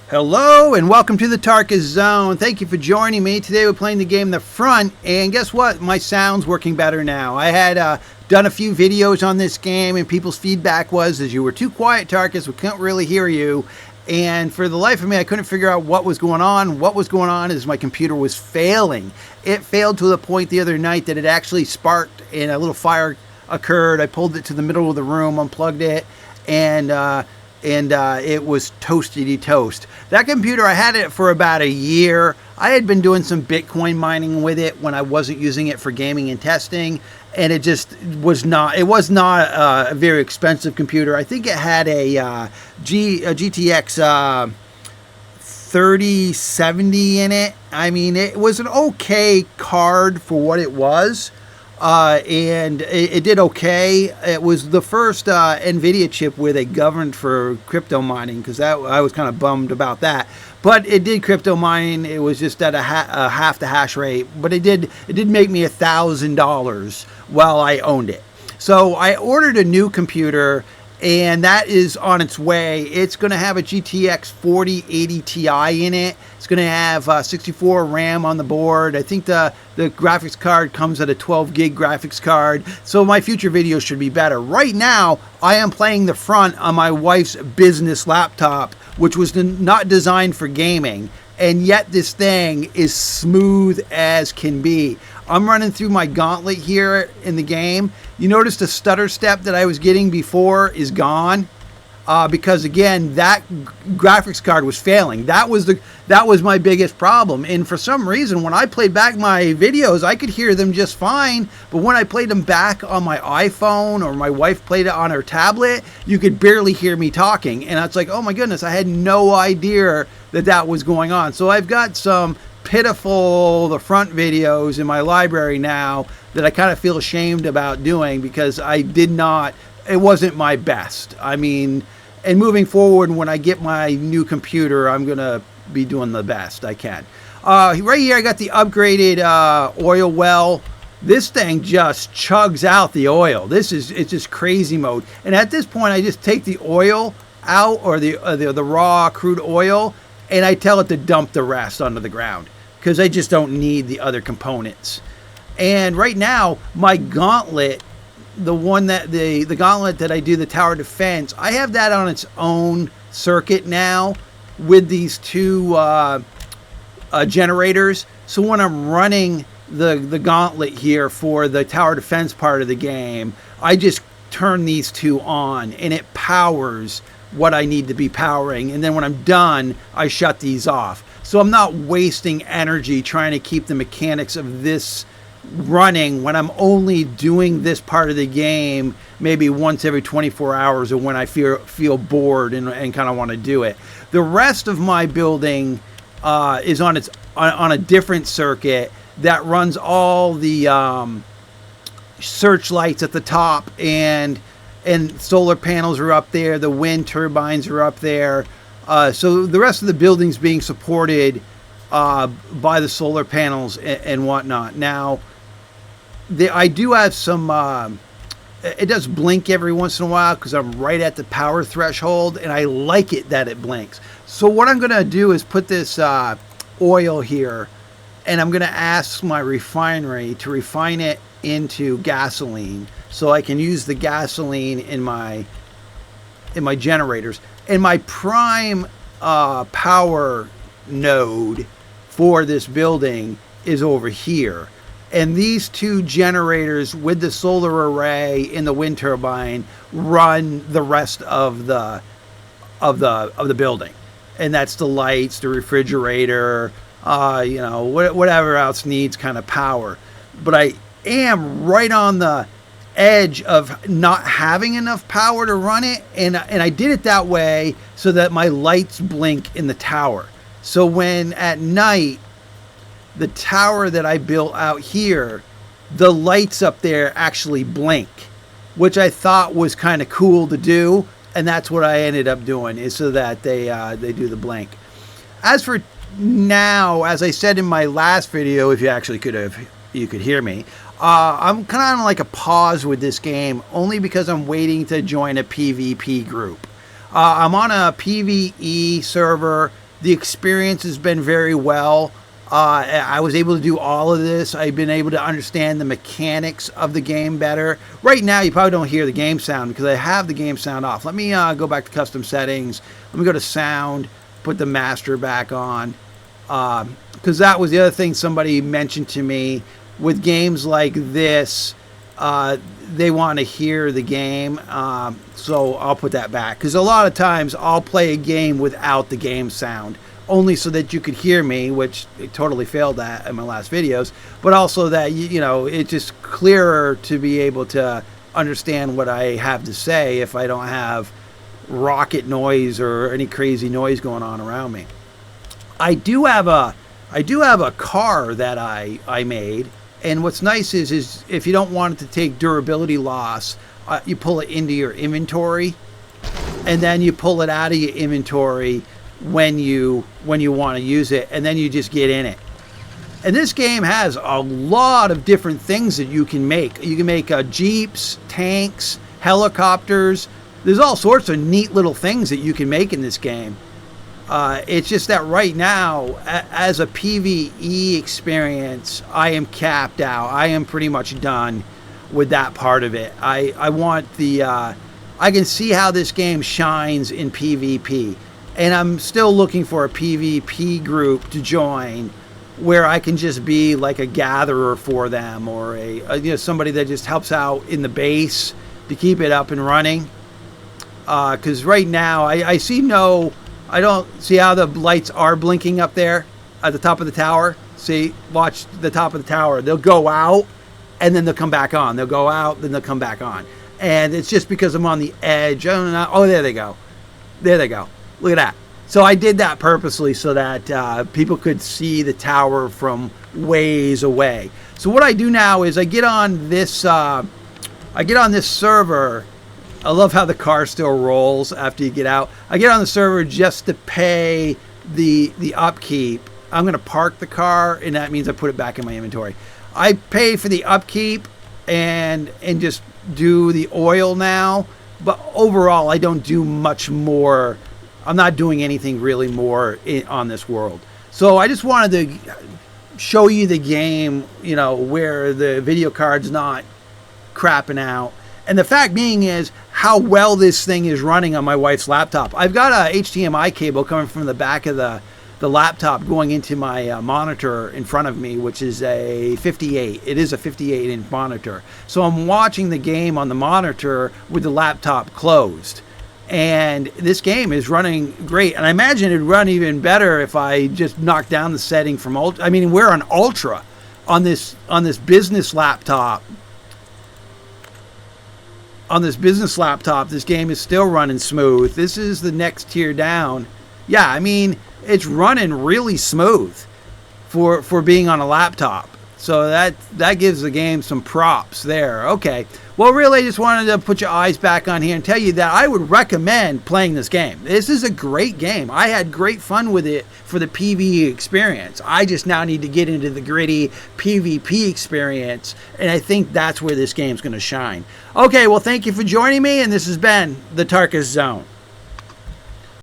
Hello and welcome to the Tarkus Zone. Thank you for joining me. Today we're playing the game The Front, and guess what? My sound's working better now. I had done a few videos on this game, and people's feedback was you were too quiet, Tarkus. We couldn't really hear you. And for the life of me, I couldn't figure out what was going on. What was going on is my computer was failing. It failed to the point the other night that it actually sparked and a little fire occurred. I pulled it to the middle of the room, unplugged it, and it was toasty toast. That computer, I had it for about a year. I had been doing some Bitcoin mining with it when I wasn't using it for gaming and testing, and it just was not. It was not a very expensive computer. I think it had a GTX 3070 in it. I mean, it was an okay card for what it was. And it did okay. It was the first NVIDIA chip where they governed for crypto mining, because I was kind of bummed about that. But it did crypto mining. It was just at a half the hash rate. But it did make me $1,000 while I owned it. So I ordered a new computer, and that is on its way. It's going to have a GTX 4080 Ti in it. It's going to have 64 RAM on the board. I think the graphics card comes at a 12 gig graphics card. So my future videos should be better. Right now, I am playing The Front on my wife's business laptop, which was not designed for gaming. And yet this thing is smooth as can be. I'm running through my gauntlet here in the game. You notice the stutter step that I was getting before is gone, because again, that graphics card was failing. That was my biggest problem. And for some reason, when I played back my videos, I could hear them just fine. But when I played them back on my iPhone, or my wife played it on her tablet, you could barely hear me talking. And it's like, oh my goodness, I had no idea that was going on. So I've got some pitiful The Front videos in my library now that I kind of feel ashamed about doing, because it wasn't my best. I mean, and moving forward, when I get my new computer, I'm going to be doing the best I can. Right here, I got the upgraded oil well. This thing just chugs out the oil. It's just crazy mode. And at this point, I just take the oil out, or the raw crude oil, and I tell it to dump the rest onto the ground, because I just don't need the other components. And right now, my gauntlet, the gauntlet that I do, the tower defense, I have that on its own circuit now with these two generators. So when I'm running the gauntlet here for the tower defense part of the game, I just turn these two on, and it powers what I need to be powering. And then when I'm done, I shut these off. So I'm not wasting energy trying to keep the mechanics of this running when I'm only doing this part of the game maybe once every 24 hours, or when I feel bored and kind of want to do it. The rest of my building is on a different circuit that runs all the searchlights at the top, and solar panels are up there, the wind turbines are up there. So the rest of the building's being supported by the solar panels and whatnot. Now, I do have some, it does blink every once in a while because I'm right at the power threshold, and I like it that it blinks. So what I'm going to do is put this oil here, and I'm going to ask my refinery to refine it into gasoline, so I can use the gasoline in my generators. And my prime power node for this building is over here. And these two generators with the solar array in the wind turbine run the rest of the building. And that's the lights, the refrigerator, whatever else needs kind of power. But I am right on the edge of not having enough power to run it, and I did it that way so that my lights blink in the tower. So when at night, the tower that I built out here, the lights up there actually blink, which I thought was kind of cool to do, and that's what I ended up doing, is so that they do the blink. As for now, as I said in my last video, if you actually you could hear me, I'm kind of on like a pause with this game, only because I'm waiting to join a PvP group. I'm on a PvE server The experience has been very well. I was able to do all of this. I've been able to understand the mechanics of the game better. Right now, you probably don't hear the game sound because I have the game sound off. Let me go back to custom settings. Let me go to sound, put the master back on. Because that was the other thing somebody mentioned to me. With games like this, they want to hear the game. So I'll put that back. Because a lot of times I'll play a game without the game sound, only so that you could hear me, which it totally failed at in my last videos, but also that, you know, it's just clearer to be able to understand what I have to say if I don't have rocket noise or any crazy noise going on around me. I do have a car that I made, and what's nice is if you don't want it to take durability loss, you pull it into your inventory, and then you pull it out of your inventory when you want to use it, and then you just get in it. And this game has a lot of different things that you can make. You can make jeeps, tanks, helicopters. There's all sorts of neat little things that you can make in this game. It's just that right now, as a PvE experience, I am capped out. I am pretty much done with that part of it. I want the I can see how this game shines in PvP. And I'm still looking for a PvP group to join where I can just be like a gatherer for them, or a somebody that just helps out in the base to keep it up and running. Because right now I don't see how the lights are blinking up there at the top of the tower. See, watch the top of the tower. They'll go out and then they'll come back on. They'll go out, then they'll come back on. And it's just because I'm on the edge. Oh, there they go. There they go. Look at that. So I did that purposely so that people could see the tower from ways away. So what I do now is I get on this server. I love how the car still rolls after you get out. I get on the server just to pay the upkeep. I'm going to park the car, and that means I put it back in my inventory. I pay for the upkeep and just do the oil now. But overall, I don't do much more. I'm not doing anything really more on this world. So I just wanted to show you the game, where the video card's not crapping out. And the fact being is how well this thing is running on my wife's laptop. I've got a HDMI cable coming from the back of the laptop going into my monitor in front of me, which is a 58. It is a 58-inch monitor. So I'm watching the game on the monitor with the laptop closed. And this game is running great. And I imagine it'd run even better if I just knocked down the setting from Ultra. I mean, we're on Ultra on this business laptop. On this business laptop, this game is still running smooth. This is the next tier down. Yeah, I mean, it's running really smooth for being on a laptop. So that gives the game some props there. Okay. Well, really, I just wanted to put your eyes back on here and tell you that I would recommend playing this game. This is a great game. I had great fun with it for the PvE experience. I just now need to get into the gritty PvP experience, and I think that's where this game's going to shine. Okay, well, thank you for joining me, and this has been the Tarkus Zone.